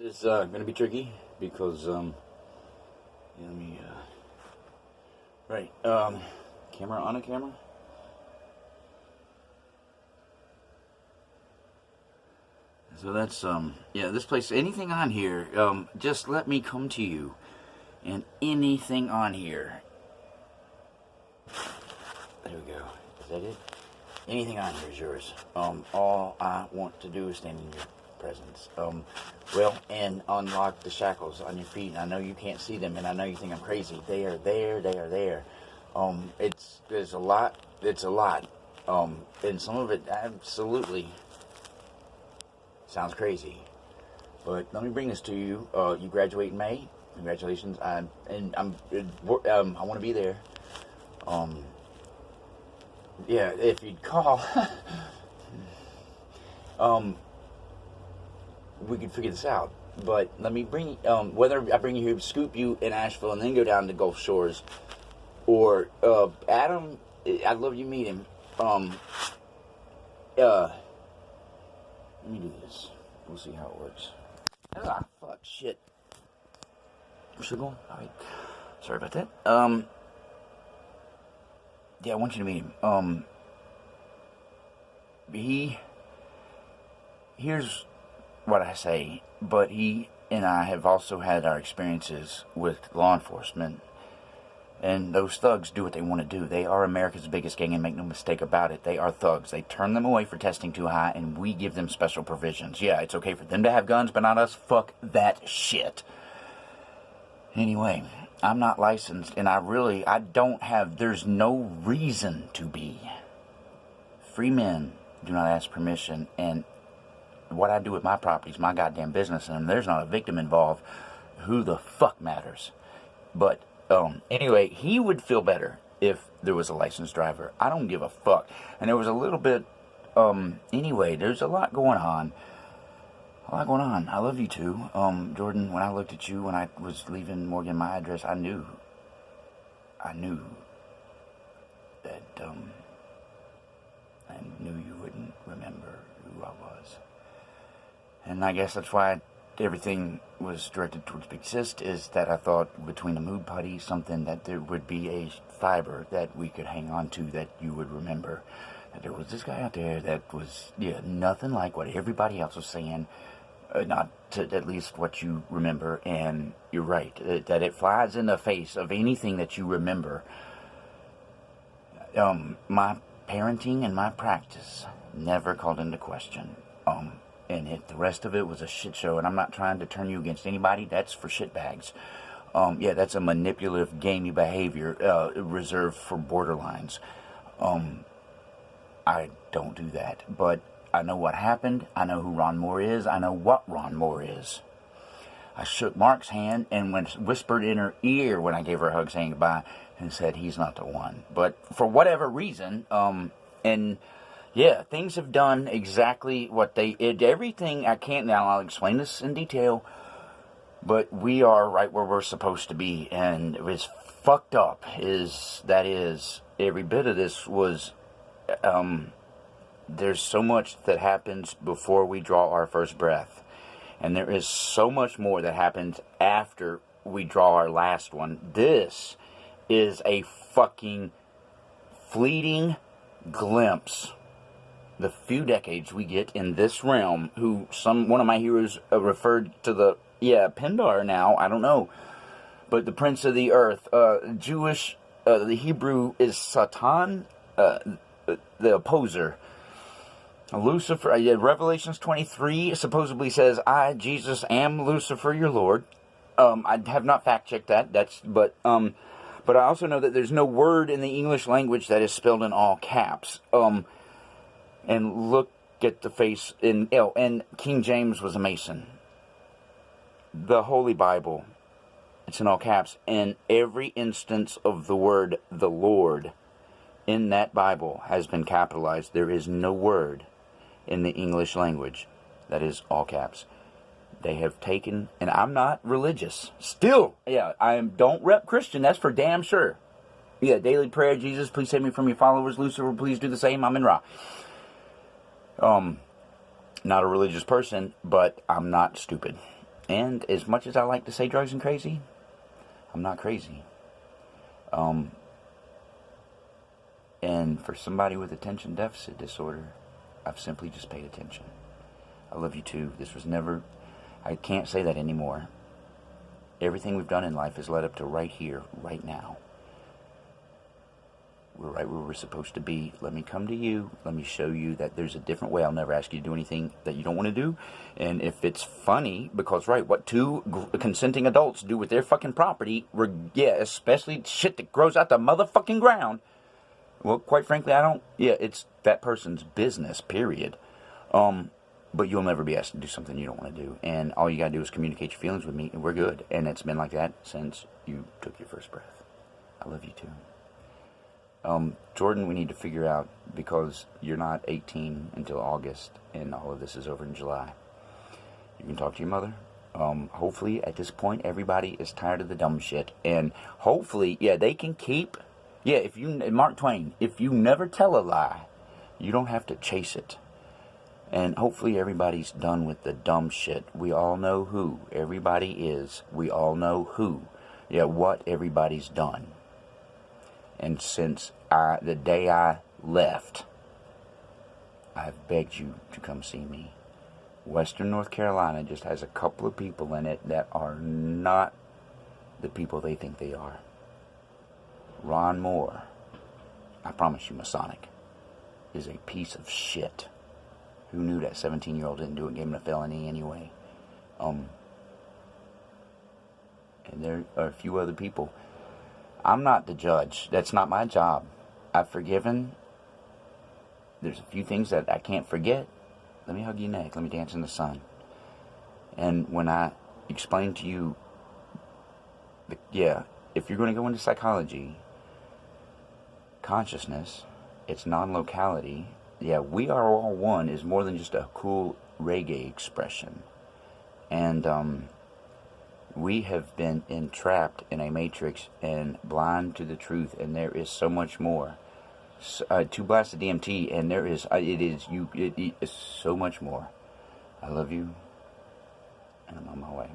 It's going to be tricky because, yeah, let me, right, camera on a camera? So that's, yeah, this place, anything on here, just let me come to you, and anything on here, there we go, is that it? Anything on here is yours. All I want to do is stand in your presence. Well, and unlock the shackles on your feet. And I know you can't see them, and I know you think I'm crazy. They are there. They are there. There's a lot. It's a lot. And some of it absolutely sounds crazy. But let me bring this to you. You graduate in May. Congratulations. I want to be there. Yeah, if you'd call, we could figure this out. But let me bring, whether I bring you here, scoop you in Asheville, and then go down to Gulf Shores, or Adam, I'd love you to meet him. Let me do this. We'll see how it works. Ah, fuck, shit. We're still going? All right. Sorry about that. Yeah, I want you to meet him. Here's what I say, but he and I have also had our experiences with law enforcement, and those thugs do what they want to do. They are America's biggest gang, and make no mistake about it, they are thugs. They turn them away for testing too high, and we give them special provisions. Yeah, it's okay for them to have guns, but not us. Fuck that shit. Anyway, I'm not licensed, and I don't have, there's no reason to be. Free men do not ask permission, and what I do with my property is my goddamn business, and there's not a victim involved. Who the fuck matters? But, anyway, he would feel better if there was a licensed driver. I don't give a fuck. And there was a little bit, anyway, there's a lot going on. I love you too. Jordan, when I looked at you when I was leaving Morgan my address, I knew that, I knew you wouldn't remember who I was. And I guess that's why everything was directed towards Big Sis, is that I thought between a mood putty, something that there would be a fiber that we could hang on to that you would remember. That there was this guy out there that was, yeah, nothing like what everybody else was saying. Not to at least what you remember, and you're right, that it flies in the face of anything that you remember. My parenting and my practice never called into question. And the rest of it was a shit show, and I'm not trying to turn you against anybody. That's for shitbags. Yeah, that's a manipulative, gamey behavior reserved for borderlines. I don't do that, but I know what happened. I know who Ron Moore is. I know what Ron Moore is. I shook Mark's hand and whispered in her ear when I gave her a hug saying goodbye and said he's not the one. But for whatever reason, and yeah, things have done exactly what everything I can't now. I'll explain this in detail, but we are right where we're supposed to be, and it was fucked up. Every bit of this was, there's so much that happens before we draw our first breath. And there is so much more that happens after we draw our last one. This is a fucking fleeting glimpse. The few decades we get in this realm, one of my heroes referred to Pindar now, I don't know. But the Prince of the Earth, Jewish, the Hebrew is Satan, the opposer. Lucifer, Revelations 23 supposedly says, I, Jesus, am Lucifer, your Lord. I have not fact-checked that. But I also know that there's no word in the English language that is spelled in all caps. And look at the face and King James was a Mason. The Holy Bible, it's in all caps. And every instance of the word, the Lord, in that Bible has been capitalized. There is no word in the English language that is all caps. They have taken, and I'm not religious. Still, yeah, don't rep Christian, that's for damn sure. Yeah, daily prayer, Jesus, please save me from your followers. Lucifer, please do the same. I'm in Ra. Not a religious person, but I'm not stupid. And as much as I like to say drugs and crazy, I'm not crazy. And for somebody with attention deficit disorder, I've simply just paid attention. I love you too. This was never, I can't say that anymore. Everything we've done in life has led up to right here, right now. We're right where we're supposed to be. Let me come to you. Let me show you that there's a different way. I'll never ask you to do anything that you don't want to do. And if it's funny, because, right, what two consenting adults do with their fucking property, especially shit that grows out the motherfucking ground, well, quite frankly, it's that person's business, period. But you'll never be asked to do something you don't want to do. And all you got to do is communicate your feelings with me, and we're good. And it's been like that since you took your first breath. I love you too. Jordan, we need to figure out, because you're not 18 until August, and all of this is over in July. You can talk to your mother. Hopefully, at this point, everybody is tired of the dumb shit. And hopefully, they can keep... Mark Twain, if you never tell a lie, you don't have to chase it. And hopefully everybody's done with the dumb shit. We all know who everybody is. We all know who. What everybody's done. And since the day I left, I've begged you to come see me. Western North Carolina just has a couple of people in it that are not the people they think they are. Ron Moore, I promise you, Masonic, is a piece of shit. Who knew that 17-year-old didn't do it, gave him a felony anyway? And there are a few other people. I'm not the judge. That's not my job. I've forgiven. There's a few things that I can't forget. Let me hug your neck. Let me dance in the sun. And when I explain to you, if you're going to go into psychology, consciousness, it's non-locality. We are all one is more than just a cool reggae expression. And we have been entrapped in a matrix and blind to the truth, and there is so much more. To blast the DMT, and it is so much more. I love you, and I'm on my way.